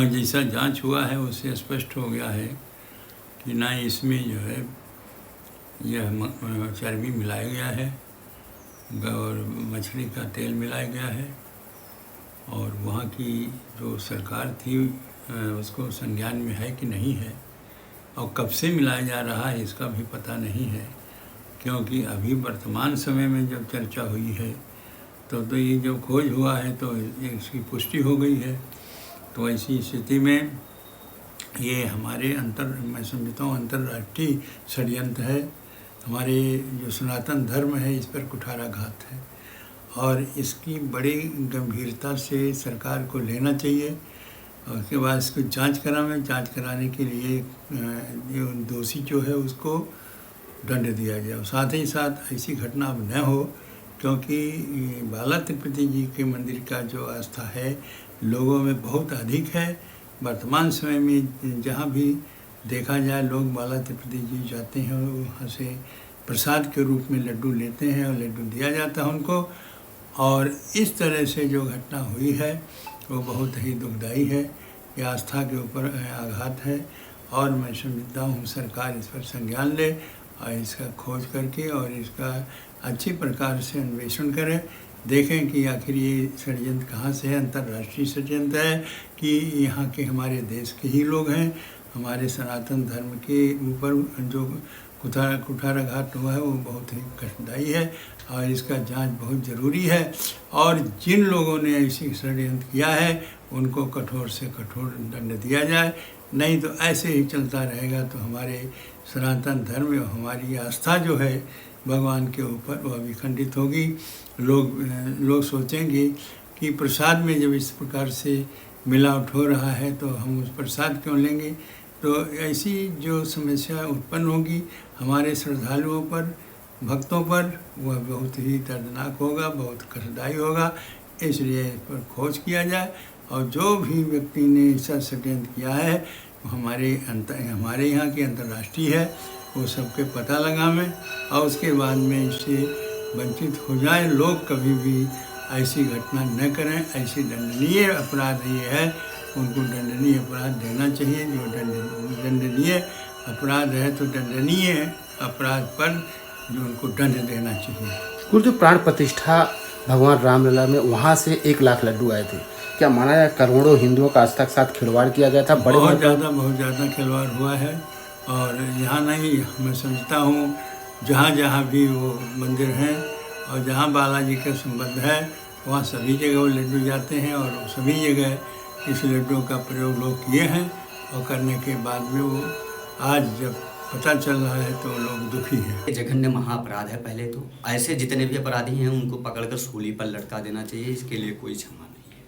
जैसा जांच हुआ है उससे स्पष्ट हो गया है कि ना इसमें जो है यह चर्बी मिलाया गया है और मछली का तेल मिलाया गया है, और वहाँ की जो सरकार थी उसको संज्ञान में है कि नहीं है, और कब से मिलाया जा रहा है इसका भी पता नहीं है। क्योंकि अभी वर्तमान समय में जब चर्चा हुई है तो ये जो खोज हुआ है तो इसकी पुष्टि हो गई है। तो ऐसी स्थिति में ये हमारे मैं समझता हूँ अंतर्राष्ट्रीय षड्यंत्र है। हमारे जो सनातन धर्म है इस पर कुठाराघात है, और इसकी बड़ी गंभीरता से सरकार को लेना चाहिए। और उसके बाद इसको जांच कराने के लिए जो दोषी जो है उसको दंड दिया जाए। साथ ही साथ ऐसी घटना अब न हो, क्योंकि बाला तिरुपति जी के मंदिर का जो आस्था है लोगों में बहुत अधिक है। वर्तमान समय में जहाँ भी देखा जाए लोग बाला तिरुपति जी जाते हैं, वहाँ से प्रसाद के रूप में लड्डू लेते हैं और लड्डू दिया जाता है उनको। और इस तरह से जो घटना हुई है वो बहुत ही दुखदाई है, ये आस्था के ऊपर आघात है। और मैं समझता हूँ सरकार इस पर संज्ञान ले और इसका खोज करके और इसका अच्छी प्रकार से अन्वेषण करे, देखें कि आखिर ये षड्यंत्र कहाँ से है। अंतर्राष्ट्रीय षड्यंत्र है कि यहाँ के हमारे देश के ही लोग हैं, हमारे सनातन धर्म के ऊपर जो कुठाराघात हुआ है वो बहुत ही कष्टदायी है और इसका जांच बहुत ज़रूरी है। और जिन लोगों ने ऐसी षड्यंत्र किया है उनको कठोर से कठोर दंड दिया जाए, नहीं तो ऐसे ही चलता रहेगा तो हमारे सनातन धर्म और हमारी आस्था जो है भगवान के ऊपर वह विखंडित होगी। लोग सोचेंगे कि प्रसाद में जब इस प्रकार से मिलावट हो रहा है तो हम उस प्रसाद क्यों लेंगे। तो ऐसी जो समस्या उत्पन्न होगी हमारे श्रद्धालुओं पर, भक्तों पर, वह बहुत ही दर्दनाक होगा, बहुत कष्टदायी होगा। इसलिए इस पर खोज किया जाए और जो भी व्यक्ति ने ऐसा षड्यंत्र किया है हमारे यहाँ की अंतर्राष्ट्रीय है, वो सबके पता लगावें और उसके बाद में इससे वंचित हो जाए। लोग कभी भी ऐसी घटना न करें। ऐसी दंडनीय अपराध ये है, उनको दंडनीय अपराध देना चाहिए। जो दंडनीय अपराध है तो दंडनीय अपराध पर जो उनको दंड देना चाहिए। कुल जो प्राण प्रतिष्ठा भगवान रामलला में वहाँ से 1 लाख लड्डू आए थे, क्या माना जाए करोड़ों हिंदुओं का आस्था के साथ खिलवाड़ किया गया था? बहुत ज़्यादा खिलवाड़ हुआ है। और यहाँ नहीं, मैं समझता हूँ जहाँ भी वो मंदिर हैं और जहाँ बालाजी का संबंध है वहाँ सभी जगह वो लड्डू जाते हैं और सभी जगह इस लड्डू का प्रयोग लोग किए हैं। और करने के बाद में वो आज जब पता चल रहा है तो लोग दुखी हैं। जघन्य महाअपराध है। पहले तो ऐसे जितने भी अपराधी हैं उनको पकड़कर सूली पर लटका देना चाहिए, इसके लिए कोई क्षमा नहीं है।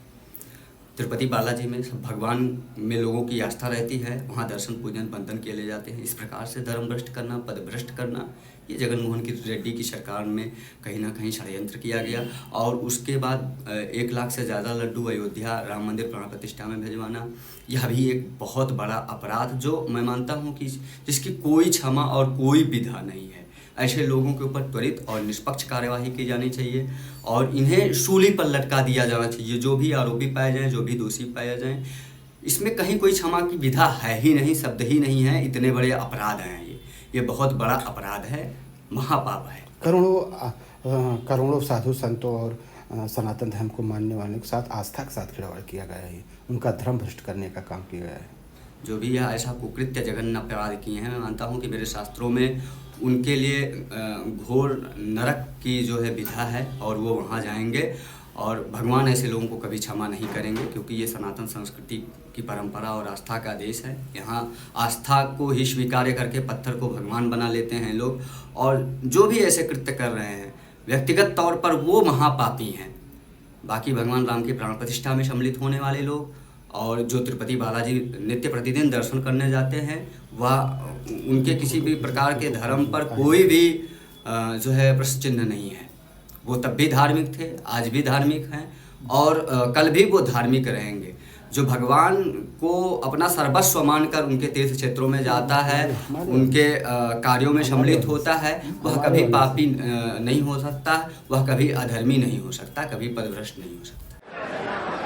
तिरुपति बालाजी में सब भगवान में लोगों की आस्था रहती है, वहाँ दर्शन पूजन बंधन किए ले जाते हैं। इस प्रकार से धर्म भ्रष्ट करना, पद भ्रष्ट करना, ये जगनमोहन रेड्डी की सरकार में कहीं ना कहीं षड्यंत्र किया गया। और उसके बाद 1 लाख से ज़्यादा लड्डू अयोध्या राम मंदिर प्राण प्रतिष्ठा में भिजवाना, यह भी एक बहुत बड़ा अपराध जो मैं मानता हूँ कि जिसकी कोई क्षमा और कोई विधा नहीं है। ऐसे लोगों के ऊपर त्वरित और निष्पक्ष कार्यवाही की जानी चाहिए और इन्हें सूली पर लटका दिया जाना चाहिए। जो भी आरोपी पाए जाएं, जो भी दोषी पाए जाएं, इसमें कहीं कोई क्षमा की विधा है ही नहीं, शब्द ही नहीं है। इतने बड़े अपराध हैं ये बहुत बड़ा अपराध है, महापाप है। करोड़ों साधु संतों और सनातन धर्म को मानने वालों के साथ आस्था के साथ खिलवाड़ किया गया है, उनका धर्म भ्रष्ट करने का काम किया गया है। जो भी यह ऐसा कुकृत्य जघन्य अपराध किए हैं, मैं मानता हूँ कि मेरे शास्त्रों में उनके लिए घोर नरक की जो है विधा है और वो वहाँ जाएंगे और भगवान ऐसे लोगों को कभी क्षमा नहीं करेंगे, क्योंकि ये सनातन संस्कृति की परंपरा और आस्था का देश है। यहाँ आस्था को ही स्वीकार करके पत्थर को भगवान बना लेते हैं लोग। और जो भी ऐसे कृत्य कर रहे हैं व्यक्तिगत तौर पर वो महापापी हैं। बाकी भगवान राम की प्राण प्रतिष्ठा में सम्मिलित होने वाले लोग और जो तिरुपति बालाजी नित्य प्रतिदिन दर्शन करने जाते हैं, वह उनके किसी भी प्रकार के धर्म पर कोई भी जो है प्रश्न चिन्ह नहीं है। वो तब भी धार्मिक थे, आज भी धार्मिक हैं और कल भी वो धार्मिक रहेंगे। जो भगवान को अपना सर्वस्व मानकर उनके तीर्थ क्षेत्रों में जाता है, उनके कार्यों में सम्मिलित होता है, वह कभी पापी नहीं हो सकता, वह कभी अधर्मी नहीं हो सकता, कभी पदभ्रष्ट नहीं हो सकता।